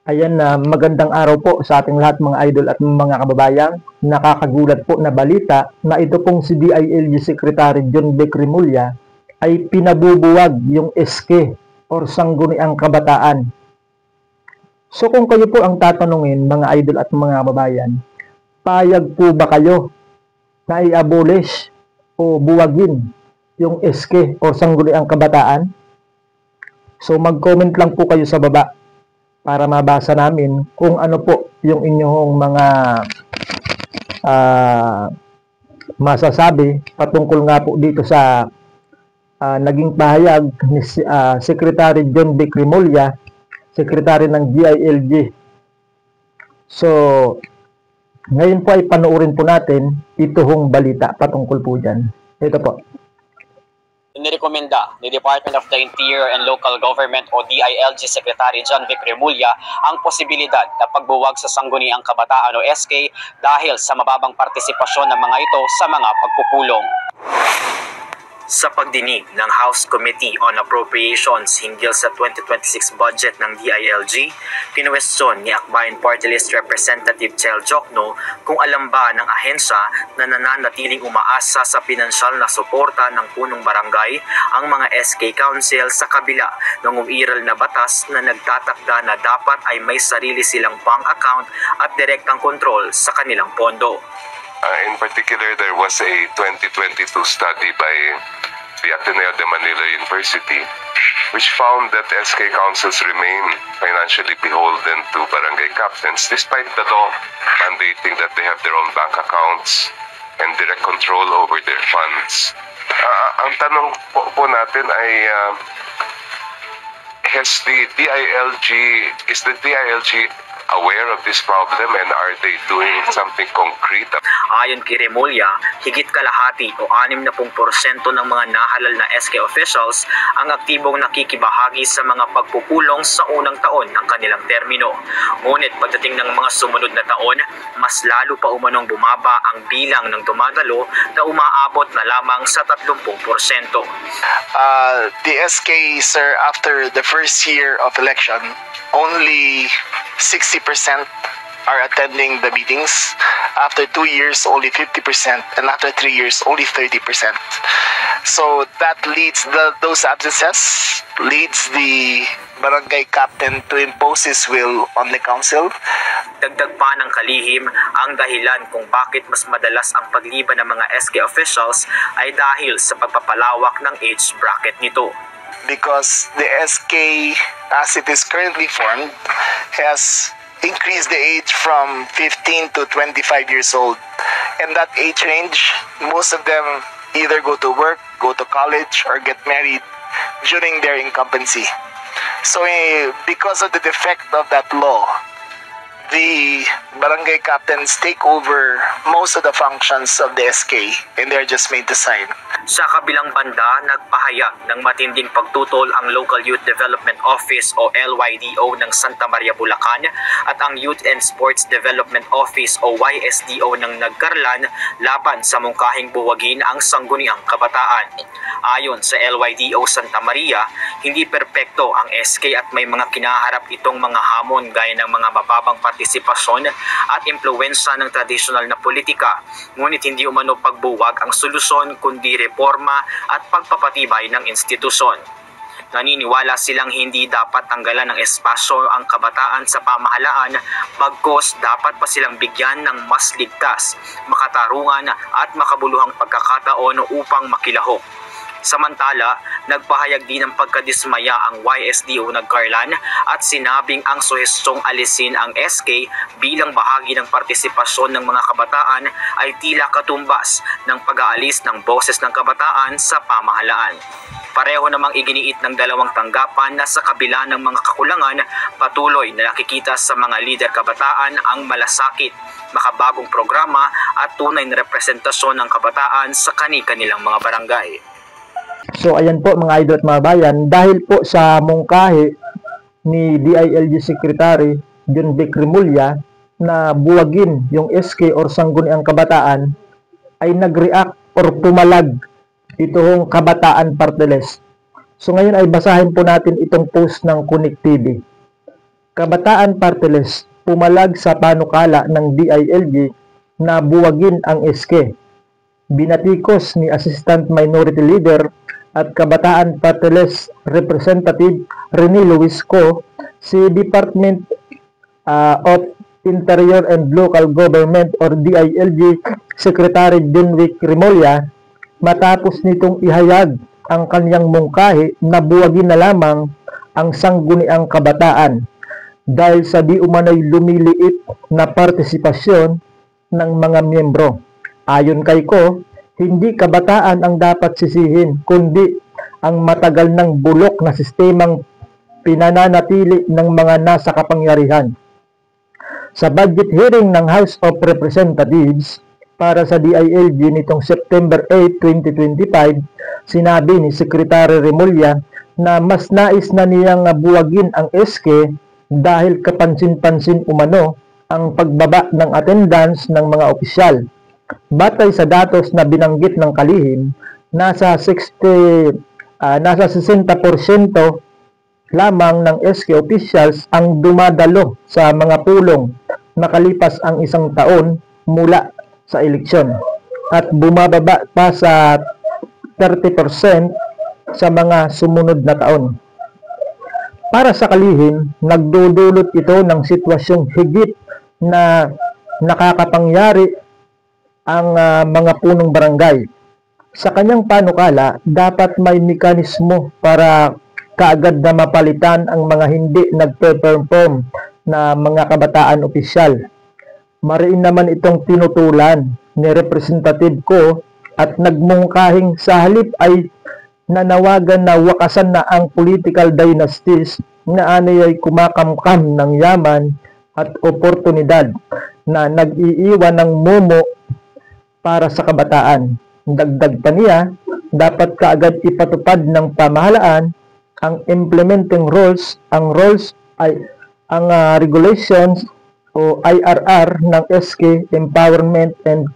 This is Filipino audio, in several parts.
Ayan na magandang araw po sa ating lahat mga idol at mga kababayan. Nakakagulat po na balita na ito pong si DILG Secretary John Vic Remulla ay pinabubuwag yung SK or Sangguniang Kabataan. So kung kayo po ang tatanungin mga idol at mga kababayan, payag po ba kayo na i-abolish o buwagin yung SK or Sangguniang Kabataan? So mag-comment lang po kayo sa baba para mabasa namin kung ano po yung inyong mga masasabi patungkol nga po dito sa naging pahayag ni Secretary John Vic Remulla, Secretary ng DILG. So, ngayon po ay panoorin po natin itong balita patungkol po dyan. Ito po. Nirekomenda ni Department of the Interior and Local Government o DILG Secretary John Vic Remulla ang posibilidad na pagbuwag sa Sangguniang Kabataan o SK dahil sa mababang partisipasyon ng mga ito sa mga pagpupulong. Sa pagdinig ng House Committee on Appropriations hinggil sa 2026 budget ng DILG, kinuwestiyon ni Akbayan Party List Representative Chel Jokno kung alam ba ng ahensya na nananatiling umaasa sa pinansyal na suporta ng punong barangay ang mga SK Council sa kabila ng umiral na batas na nagtatakda na dapat ay may sarili silang bank account at direktang kontrol sa kanilang pondo. In particular, there was a 2022 study by the Ateneo de Manila University which found that SK councils remain financially beholden to barangay captains despite the law mandating that they have their own bank accounts and direct control over their funds. Ang tanong po natin ay is the DILG aware of this problem and are they doing something concrete? Ayon kay Remulla, higit kalahati o 60% ng mga nahalal na SK officials ang aktibong nakikibahagi sa mga pagpupulong sa unang taon ng kanilang termino. Ngunit pagdating ng mga sumunod na taon, mas lalo pa umanong bumaba ang bilang ng dumadalo na umaabot na lamang sa 30%. The SK, sir, after the first year of election, only 60% are attending the meetings. After 2 years, only 50%, and after 3 years, only 30%. So that leads those absences leads the barangay captain to impose his will on the council. Dagdag pa ng kalihim, ang dahilan kung bakit mas madalas ang pagliban ng mga SK officials ay dahil sa pagpapalawak ng age bracket nito. Because the SK, as it is currently formed, has increased the age from 15 to 25 years old. And that age range, most of them either go to work, go to college, or get married during their incumbency. So because of the defect of that law, the barangay captains take over most of the functions of the SK and they're just made to sign. Sa kabilang banda, nagpahayag ng matinding pagtutol ang Local Youth Development Office o LYDO ng Santa Maria, Bulacan at ang Youth and Sports Development Office o YSDO ng Nagcarlan laban sa mungkahing buwagin ang Sangguniang Kabataan. Ayon sa LYDO Santa Maria, hindi perpekto ang SK at may mga kinaharap itong mga hamon gaya ng mga mababang partisipasyon at impluwensya ng tradisyonal na politika. Ngunit hindi umano pagbuwag ang solusyon kundi reforma at pagpapatibay ng institusyon. Naniniwala silang hindi dapat tanggalan ng espasyo ang kabataan sa pamahalaan, bagkus dapat pa silang bigyan ng mas ligtas, makatarungan at makabuluhang pagkakataon upang makilahok. Samantala, nagpahayag din ng pagkadismaya ang YSDO Nagcarlan at sinabing ang suhestyong alisin ang SK bilang bahagi ng partisipasyon ng mga kabataan ay tila katumbas ng pag-aalis ng boses ng kabataan sa pamahalaan. Pareho namang iginiit ng dalawang tanggapan na sa kabila ng mga kakulangan, patuloy na nakikita sa mga lider kabataan ang malasakit, makabagong programa at tunay na representasyon ng kabataan sa kani-kanilang mga barangay. So ayan po mga idol at mga bayan, dahil po sa mungkahi ni DILG Secretary John Vic Remulla na buwagin yung SK or Sangguniang Kabataan, ay nag-react or pumalag itong Kabataan Party List. So ngayon ay basahin po natin itong post ng Connect TV. Kabataan Party List pumalag sa panukala ng DILG na buwagin ang SK. Binatikos ni Assistant Minority Leader at Kabataan Party List Representative Rene Luisco si Department of Interior and Local Government or DILG Secretary John Vic Remulla matapos nitong ihayag ang kanyang mungkahi na buwagin na lamang ang sangguniang kabataan dahil sa di umano'y lumiliit na partisipasyon ng mga miyembro. Ayon kay Ko, hindi kabataan ang dapat sisihin, kundi ang matagal ng bulok na sistemang pinananatili ng mga nasa kapangyarihan. Sa budget hearing ng House of Representatives para sa DILG nitong September 8, 2025, sinabi ni Secretary Remulla na mas nais na niyang buwagin ang SK dahil kapansin-pansin umano ang pagbaba ng attendance ng mga opisyal. Batay sa datos na binanggit ng kalihim, nasa 60% lamang ng SK officials ang dumadalo sa mga pulong nakalipas ang isang taon mula sa eleksyon at bumababa pa sa 30% sa mga sumunod na taon. Para sa kalihim, nagdudulot ito ng sitwasyong higit na nakakapangyari ang mga punong barangay. Sa kanyang panukala, dapat may mekanismo para kaagad na mapalitan ang mga hindi nagpe-perform na mga kabataan opisyal. Mariin naman itong tinutulan ni Representative Ko at nagmungkahing sa halip ay nanawagan na wakasan na ang political dynasties na anay kumakamkam ng yaman at oportunidad na nag-iiwan ng mumo para sa kabataan. Dagdag pa niya, dapat kaagad ipatupad ng pamahalaan ang implementing rules, ang regulations o IRR ng SK Empowerment and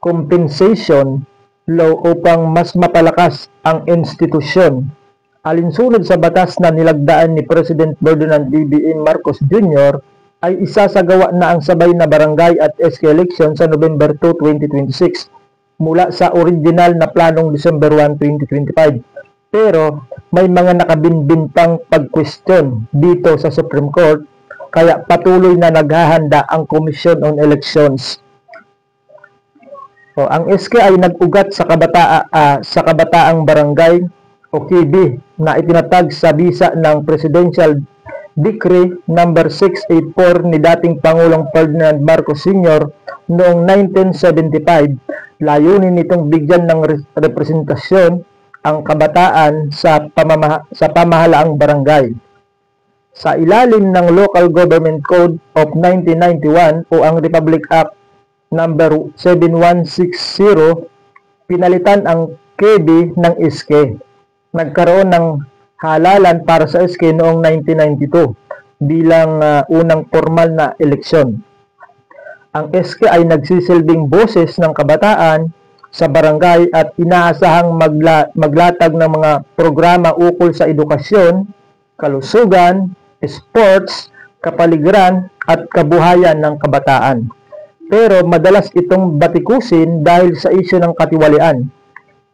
Compensation Law upang mas mapalakas ang institusyon. Alinsunod sa batas na nilagdaan ni President Ferdinand BBM Marcos Jr. ay isasagawa na ang sabay na barangay at SK election sa November 2, 2026 mula sa original na planong December 1, 2025. Pero may mga nakabinbintang pag-question dito sa Supreme Court kaya patuloy na naghahanda ang Commission on Elections. Ang SK ay nag-ugat sa kabataang barangay o KB na itinatag sa bisa ng Presidential Decree number 684 ni dating Pangulong Ferdinand Marcos Sr. noong 1975. Layunin nitong bigyan ng representasyon ang kabataan sa pamahalaang barangay. Sa ilalim ng Local Government Code of 1991 o ang Republic Act number 7160, pinalitan ang KB ng SK. Nagkaroon ng halalan para sa SK noong 1992 bilang unang formal na eleksyon. Ang SK ay nagsisilbing boses ng kabataan sa barangay at inaasahang maglatag ng mga programa ukol sa edukasyon, kalusugan, sports, kapaligiran at kabuhayan ng kabataan. Pero madalas itong batikusin dahil sa isyu ng katiwalian,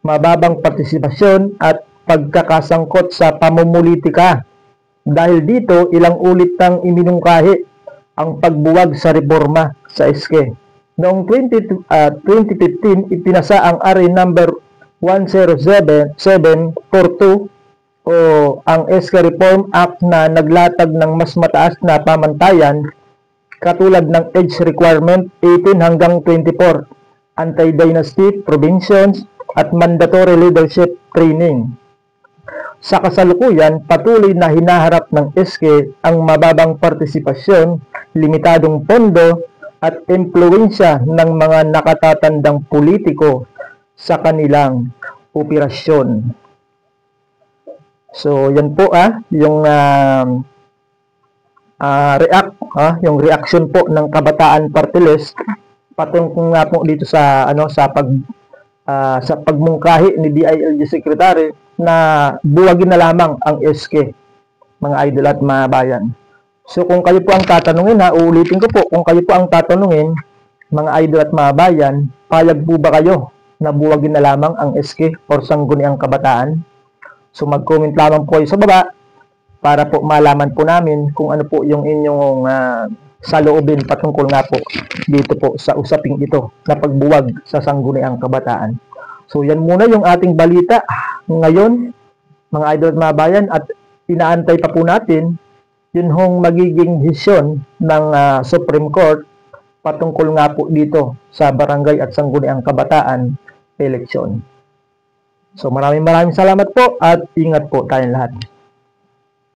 mababang partisipasyon at pagkakasangkot sa pamumulitika. Dahil dito, ilang ulit nang iminungkahi ang pagbuwag sa reforma sa SK. Noong 2015, ipinasa ang RA number 10742 o ang SK Reform Act na naglatag ng mas mataas na pamantayan katulad ng age requirement 18 hanggang 24, anti-dynasty provisions at mandatory leadership training. Sa kasalukuyan, patuloy na hinaharap ng SK ang mababang partisipasyon, limitadong pondo at impluwensya ng mga nakatatandang politiko sa kanilang operasyon. So, yan po yung yung reaction po ng Kabataan Party List patungkol nga po dito sa sa pagmungkahi ni DILG Secretary na buwagin na lamang ang SK, mga idol at mga bayan. So kung kayo po ang tatanungin, uulitin ko po, kung kayo po ang tatanungin, mga idol at mga bayan, payag po ba kayo na buwagin na lamang ang SK or Sangguniang Kabataan? So mag-comment lamang po kayo sa baba para po malaman po namin kung ano po yung inyong saloobin patungkol nga po dito po sa usaping ito na pagbuwag sa Sangguniang Kabataan. So yan muna yung ating balita ngayon, mga idol at mga bayan, at inaantay pa po natin yun hong magiging desisyon ng Supreme Court patungkol nga po dito sa Barangay at Sangguniang Kabataan eleksyon. So maraming salamat po at ingat po tayong lahat.